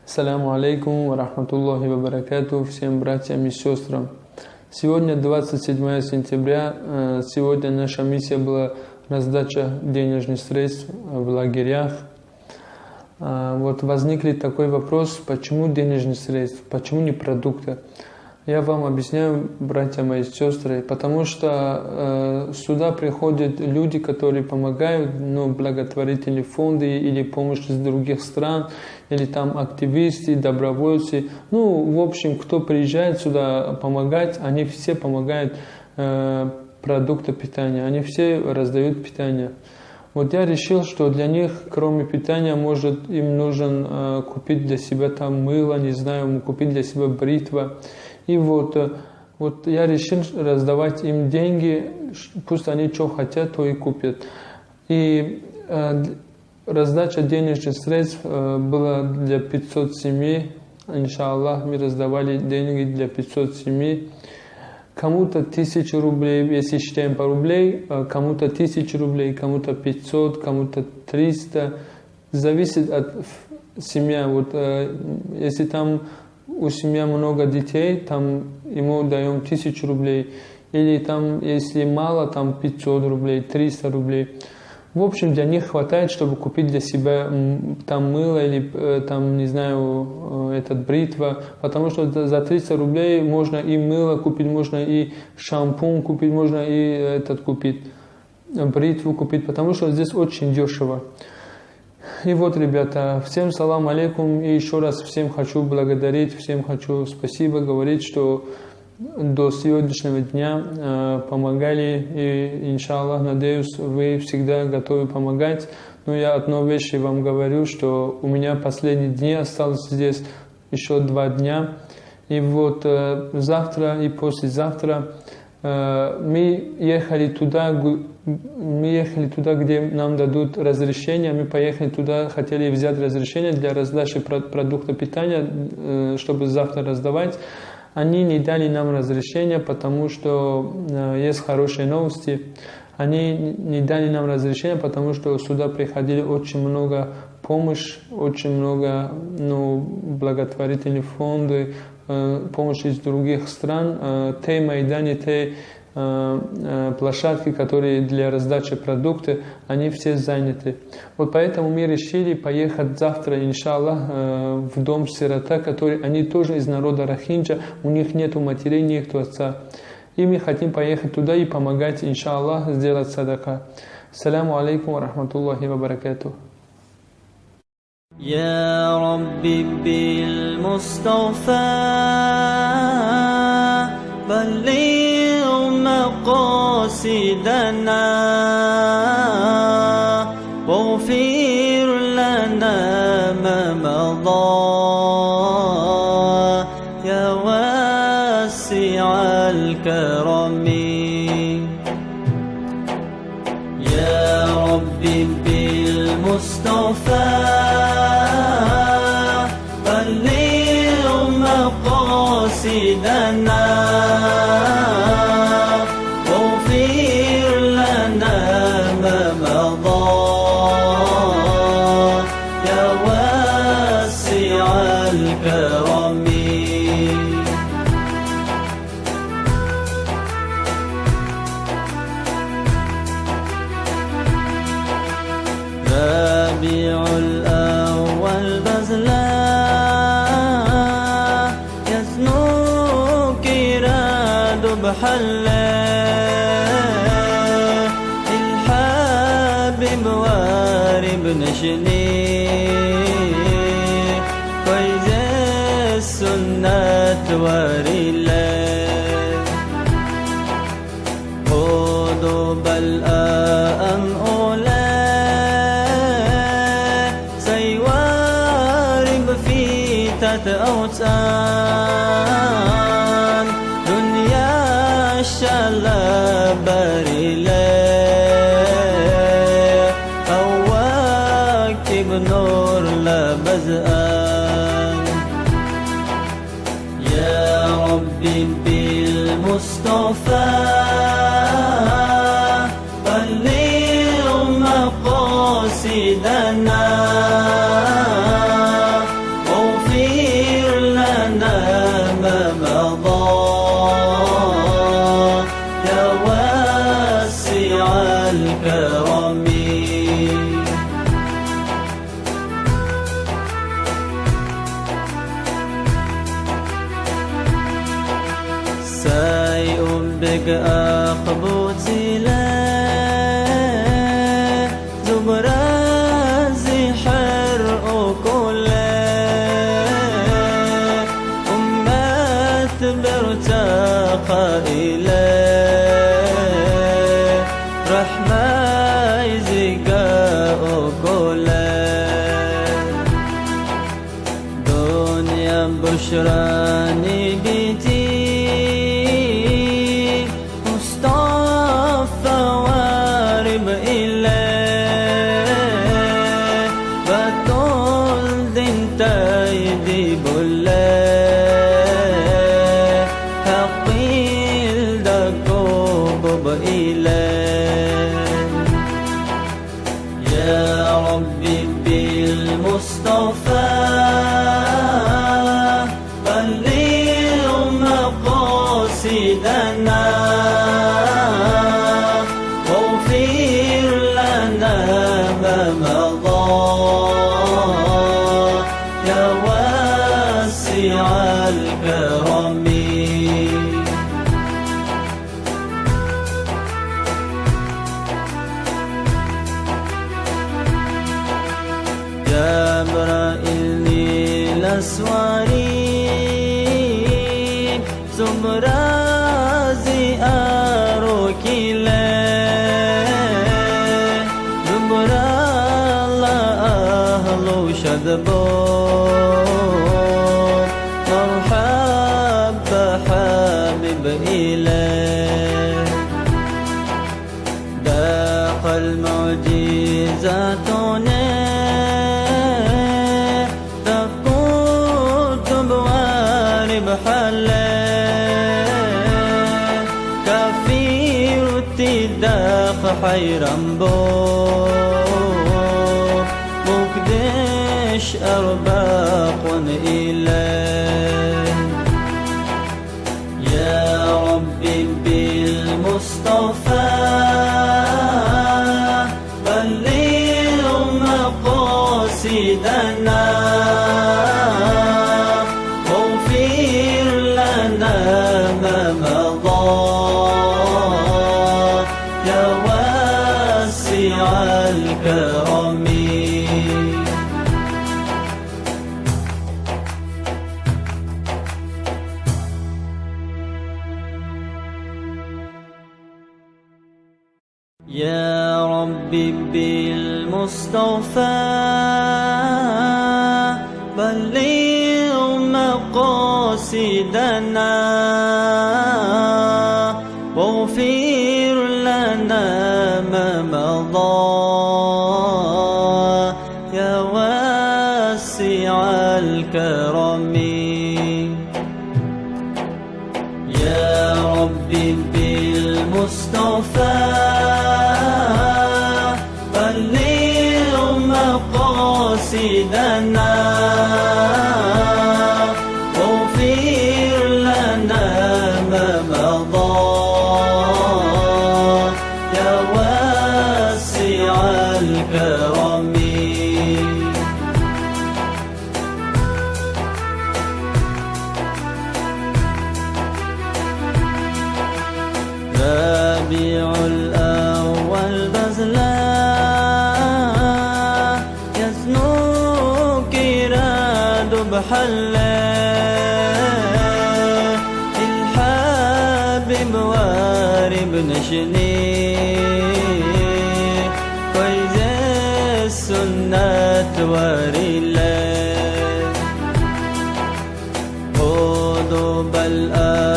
Ассаляму алейкум ва рахматуллахи ва баракату всем братьям и сестрам. Сегодня 27 сентября. Сегодня наша миссия была раздача денежных средств в лагерях. Вот возникли такой вопрос, почему денежные средства, почему не продукты? Я вам объясняю, братья мои сестры, потому что сюда приходят люди, которые помогают, благотворительные фонды или помощь из других стран, или там активисты, добровольцы. В общем, кто приезжает сюда помогать, они все помогают продукты питания, они все раздают питание. Вот я решил, что для них, кроме питания, может им нужен купить для себя там мыло, не знаю, купить для себя бритва. И вот я решил раздавать им деньги, пусть они что хотят, то и купят. И раздача денежных средств была для 500 семей. Иншаллах, мы раздавали деньги для 500 семей. Кому-то 1000 рублей, если считаем по рублей, кому-то 1000 рублей, кому-то 500, кому-то 300. Зависит от семьи. Вот, если там у семьи много детей, там ему даем 1000 рублей. Или там, если мало, там 500 рублей, 300 рублей. В общем, для них хватает, чтобы купить для себя там мыло или там, не знаю, бритва. Потому что за 300 рублей можно и мыло купить, можно и шампунь купить, можно и купить, бритву купить. Потому что здесь очень дешево. И вот, ребята, всем салам алейкум. И еще раз всем хочу благодарить, всем хочу спасибо говорить, что до сегодняшнего дня помогали. И, иншаллах, надеюсь, вы всегда готовы помогать. Но я одну вещь вам говорю, что у меня последние дни осталось здесь еще 2 дня. И вот завтра и послезавтра мы ехали туда, где нам дадут разрешение. Мы поехали туда, хотели взять разрешение для раздачи продуктов питания, чтобы завтра раздавать. Они не дали нам разрешения, потому что есть хорошие новости. Они не дали нам разрешения, потому что сюда приходили очень много помощи, очень много благотворительных фондов, помощь из других стран, те майданы, те площадки, которые для раздачи продуктов, они все заняты. Вот поэтому мы решили поехать завтра, иншаллах, в дом сирота, который они тоже из народа Рохинджа, у них нету матерей, нету отца. И мы хотим поехать туда и помогать, иншаллах, сделать садака. Ассаляму алейкум ва рахматуллахи ва баракату. يا ربي بالمصطفى بلغ مقاصدنا واغفر لنا ما مضى يا واسع الكرم يا ربي بالمصطفى مقاصدنا واغفر لنا ما مضى يا واسع الكرم ربيع الأول بزلا بحله الحبيب وارب نشني فايز السنة وريله خذوا بالآن أولى سيوارب في تتأوتان شلبريله أواكب نور لبزآن يا ربي بالمصطفى بلغ مقاصدنا واغفر بك أقبوتي لا زبرازي حرق كله أمات برتاقة إليه رحمة يزيقاء كله دنيا بشراني بيتي بالمصطفى بلغ مقاصدنا واغفر لنا ما مضى يا واسع الكرم الأسواري زمرازي أروكيلة زمرا الله أهل شدبو مرحب حبيب إله داق المعجزات كفير تداق حيران بو مقدش أرباق إله يا ربي بالمصطفى بلغ مقاصدنا ما مضى يا واسع الكرم يا ربي بالمصطفى بلغ مقاصدنا واغفر لنا ما مضى يا واسع الكرم يا ربي بالمصطفى بلغ مقاصدنا واغفر لنا ما مضى يا واسع الكرم ربيع الأول بزلا يزنو كراد بحله الحبيب وارب نشني فايز السنة وريله خذوا بالآن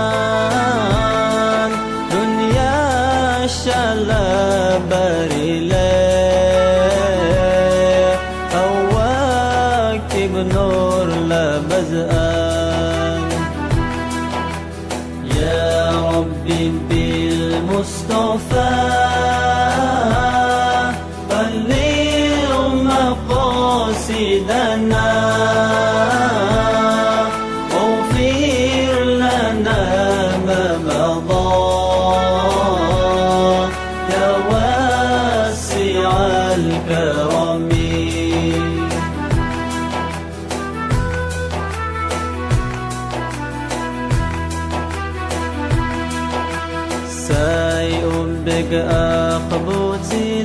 أوتان دنيا الشلاب بريله أواكب نور لبزآن يا ربي بالمصطفى بلغ مقاصدنا ما مضى يا واسع الكرم أخبوتي